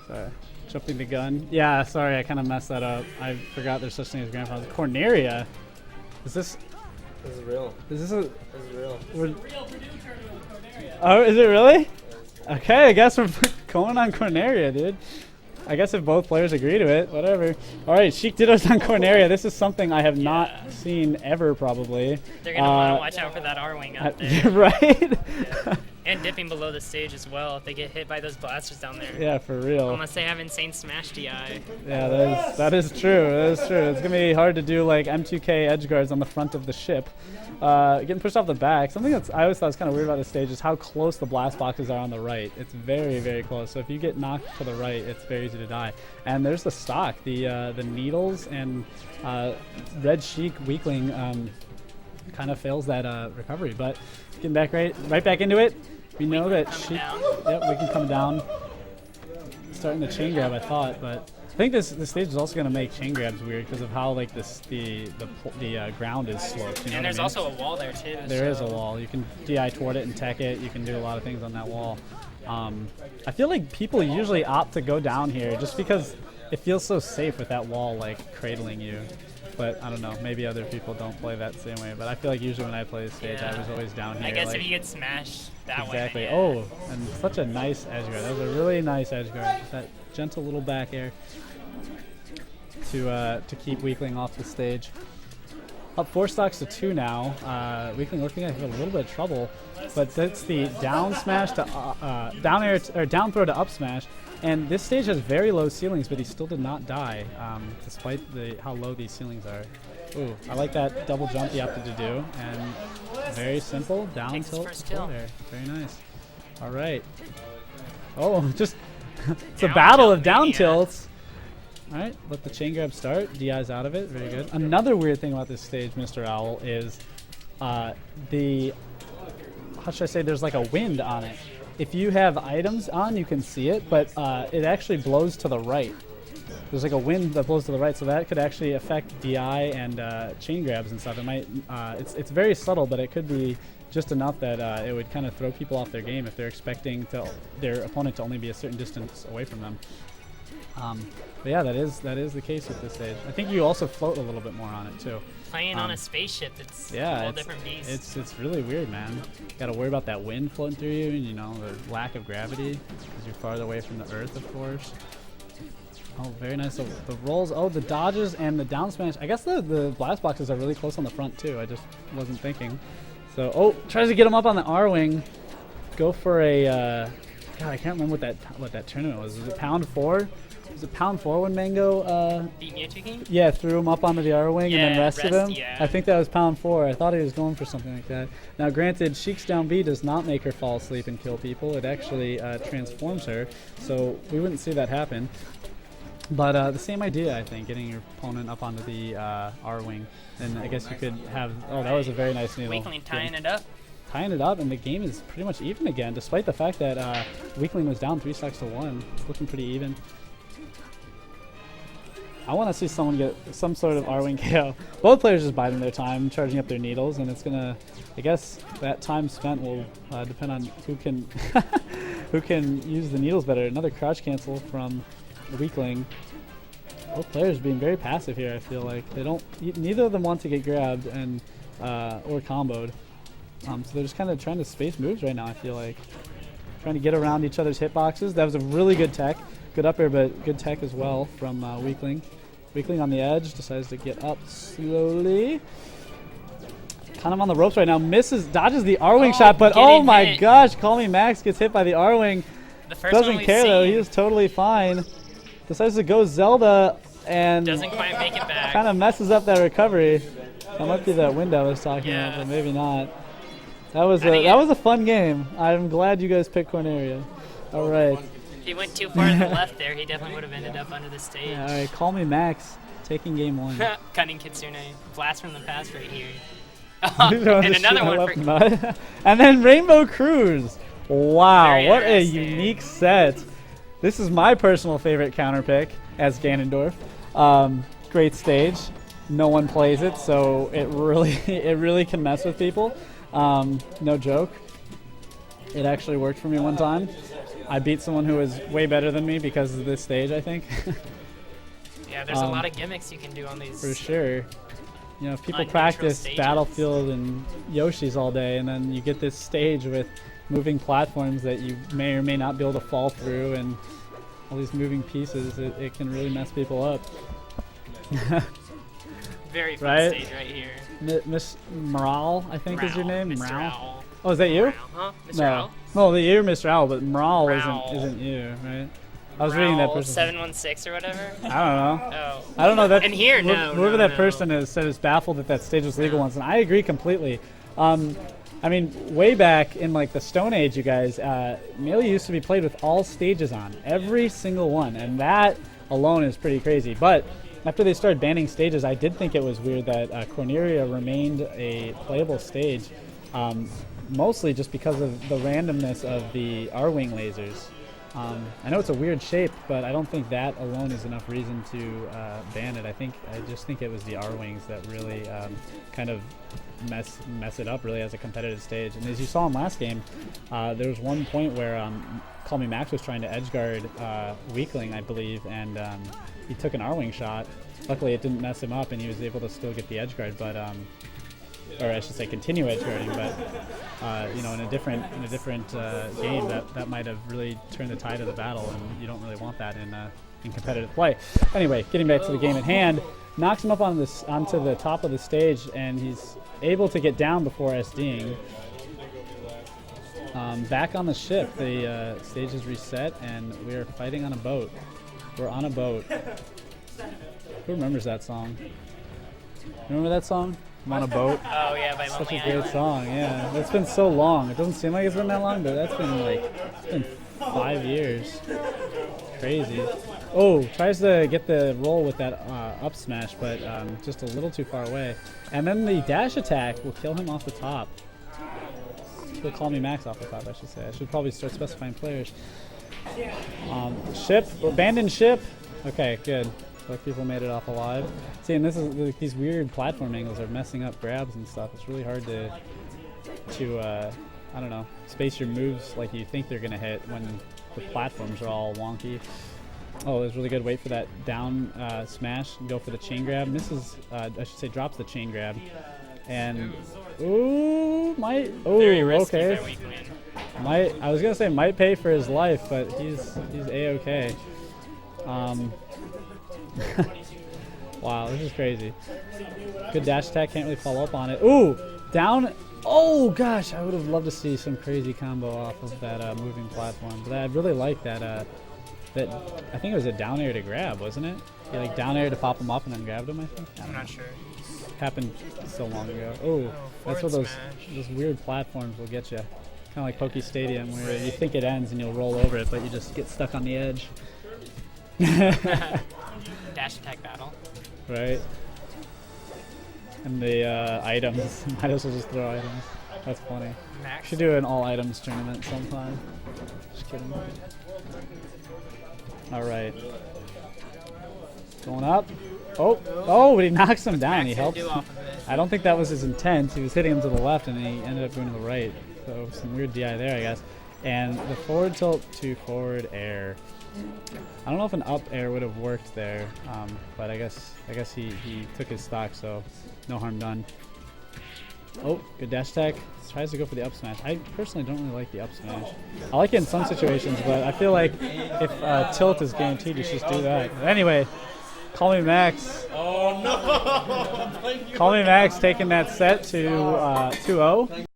Sorry. Jumping the gun. Yeah, sorry, I kind of messed that up. I forgot there's such thing as grandfather. Corneria? Is this... This is real. Is this a... This is real. Oh, is it really? Okay, I guess we're going on Corneria, dude. I guess if both players agree to it, whatever. All right, Sheik Ditto's on Corneria. This is something I have not seen ever, probably. They're going to want to watch out for that R-wing out there. Right? Yeah. And dipping below the stage as well if they get hit by those blasters down there. Yeah, for real. Unless they have insane smash DI. Yeah, that is true. That is true. It's going to be hard to do like M2K edge guards on the front of the ship. Getting pushed off the back. Something that's I always thought was kind of weird about this stage is how close the blast boxes are on the right. It's very, very close. So if you get knocked to the right, it's very easy to die. And there's the stock, the needles, and Red Sheik Weakling kind of fails that recovery. But getting back right back into it. We know that Sheik. Yep, we can come down. Starting the chain grab, I thought, but I think this stage is also going to make chain grabs weird because of how like the ground is sloped. You know and there's what I mean? also a wall there too. There is a wall. You can DI toward it and tech it. You can do a lot of things on that wall. I feel like people usually opt to go down here just because it feels so safe with that wall like cradling you. But I don't know, maybe other people don't play that same way. But I feel like usually when I play this stage, I was always down here. I guess like, if you get smashed that way. Exactly. Oh, and such a nice edge guard. That was a really nice edge guard. That gentle little back air to keep Weakling off the stage. Up 4 stocks to 2 now. Weakling looking like he had a little bit of trouble, but that's the down smash to down air or down throw to up smash. And this stage has very low ceilings, but he still did not die, despite how low these ceilings are. Ooh, I like that double jump he opted to do, and very simple down tilt to there. Very nice. All right. Oh, just it's a battle of down tilts. All right, let the chain grab start. DI's out of it. Very good. Another weird thing about this stage, Mr. Owl, is how should I say? There's like a wind on it. If you have items on, you can see it, but it actually blows to the right. There's like a wind that blows to the right, so that could actually affect DI and chain grabs and stuff. It might. It's very subtle, but it could be just enough that it would kind of throw people off their game if they're expecting their opponent to only be a certain distance away from them. But yeah, that is the case with this stage. I think you also float a little bit more on it too. Playing on a spaceship, it's a whole different beast. It's really weird, man. Got to worry about that wind floating through you, and you know the lack of gravity because you're farther away from the Earth, of course. Oh, very nice. So the rolls. Oh, the dodges and the down smash. I guess the blast boxes are really close on the front too. I just wasn't thinking. So oh, tries to get him up on the R wing. Go for a. God, I can't remember what that tournament was. Was it pound 4? Was it pound 4 when Mango beat Mewtwo King? Yeah, threw him up onto the R wing and then rested him? Yeah. I think that was pound 4. I thought he was going for something like that. Now granted, Sheik's down B does not make her fall asleep and kill people. It actually transforms her, so we wouldn't see that happen. But the same idea, I think, getting your opponent up onto the R wing. And I guess you could have, that was a very nice needle. Weakling tying it up. Tying it up, and the game is pretty much even again, despite the fact that Weakling was down 3 stocks to 1. It's looking pretty even. I want to see someone get some sort of R-Wing KO. Both players just biding their time, charging up their needles, and it's gonna. I guess that time spent will depend on who can who can use the needles better. Another crouch cancel from Weakling. Both players being very passive here. I feel like they don't. Neither of them want to get grabbed and or comboed. So they're just kind of trying to space moves right now. I feel like trying to get around each other's hitboxes. That was a really good tech. Good up air, but good tech as well from Weakling. Weakling on the edge, decides to get up slowly. Kind of on the ropes right now. Dodges the R-Wing shot, but oh my gosh, CallMeMax gets hit by the R-Wing. Doesn't care though, he is totally fine. Decides to go Zelda and doesn't quite make it back. Kind of messes up that recovery. That might be that window I was talking about, but maybe not. That was a fun game. I'm glad you guys picked Corneria. All right. If he went too far to the left there, he definitely would have ended up under the stage. Yeah, all right, CallMeMax taking game 1. Cutting Kitsune. Blast from the past right here. And another one for... And then Rainbow Cruise. Wow, what a unique set. This is my personal favorite counter pick as Ganondorf. Great stage. No one plays it, so it really can mess with people. No joke. It actually worked for me one time. I beat someone who was way better than me because of this stage, I think. Yeah, there's a lot of gimmicks you can do on these. For sure. You know, if people Unneutral practice stages. Battlefield and Yoshi's all day, and then you get this stage with moving platforms that you may or may not be able to fall through, and all these moving pieces, it can really mess people up. Very fun Right? stage right here. Miss Morale, I think is your name? Mr. Morale? Owl. Oh, is that you? Owl, huh? Mr. No. Owl? No, you're Mr. Owl, but Morale Morale. isn't you, right? I was reading that person. 716 or whatever. I don't know. Oh. I don't know that. And here, no. Whoever no, that person is said is baffled that stage was legal once, and I agree completely. I mean, way back in like the Stone Age, you guys, Melee used to be played with all stages on, every single one, and that alone is pretty crazy. But after they started banning stages, I did think it was weird that Corneria remained a playable stage, mostly just because of the randomness of the R-Wing lasers. I know it's a weird shape, but I don't think that alone is enough reason to ban it. I just think it was the R-Wings that really kind of mess it up really as a competitive stage. And as you saw in last game, there was one point where CallMeMax was trying to edgeguard Weakling, I believe, and he took an R-Wing shot. Luckily, it didn't mess him up, and he was able to still get the edgeguard, but or I should say continue edgeguarding, but you know, in a different game, that might have really turned the tide of the battle, and you don't really want that in competitive play. Anyway, getting back to the game at hand, knocks him up onto the top of the stage, and he's able to get down before SDing. Back on the ship, the stage is reset, and we are fighting on a boat. We're on a boat. Who remembers that song? Remember that song? I'm on a boat. Oh yeah, by Such Lonely a great Island. song, yeah. It's been so long. It doesn't seem like it's been that long, but that's been like, it's been 5 years. Crazy. Oh, tries to get the roll with that up smash, but just a little too far away. And then the dash attack will kill him off the top. He'll CallMeMax off the top, I should say. I should probably start specifying players. Ship, abandoned ship. Okay, good. Both people made it off alive. See, and this is like, these weird platform angles are messing up grabs and stuff. It's really hard to I don't know, space your moves like you think they're gonna hit when the platforms are all wonky. Oh, it was really good. Wait for that down smash and go for the chain grab. Misses. I should say drops the chain grab. And Very risky okay. by Weakling. I was gonna say might pay for his life, but he's a-okay. Wow, this is crazy. Good dash attack, can't really follow up on it. Ooh, down. Oh gosh, I would have loved to see some crazy combo off of that moving platform. But I really like that. That I think it was a down air to grab, wasn't it? Yeah, like down air to pop him up and then grabbed him. I think. I'm not sure. Happened so long ago. Oh, that's what forward those weird platforms will get you. Kind of like Poke Stadium, where you think it ends and you'll roll over it, but you just get stuck on the edge. Dash attack battle. Right. And the items. Might as well just throw items. That's funny. Max. Should do an all items tournament sometime. Just kidding. Alright. Going up. Oh, but he knocks him down. Max He gonna helps do him. off of it. I don't think that was his intent. He was hitting him to the left and he ended up going to the right. So some weird DI there, I guess. And the forward tilt to forward air. I don't know if an up air would have worked there, but I guess he took his stock, so no harm done. Oh, good dash attack. Tries to go for the up smash. I personally don't really like the up smash. I like it in some situations, but I feel like if tilt is guaranteed, you should just do that. But anyway, CallMeMax. Oh no! CallMeMax taking that set to 2-0.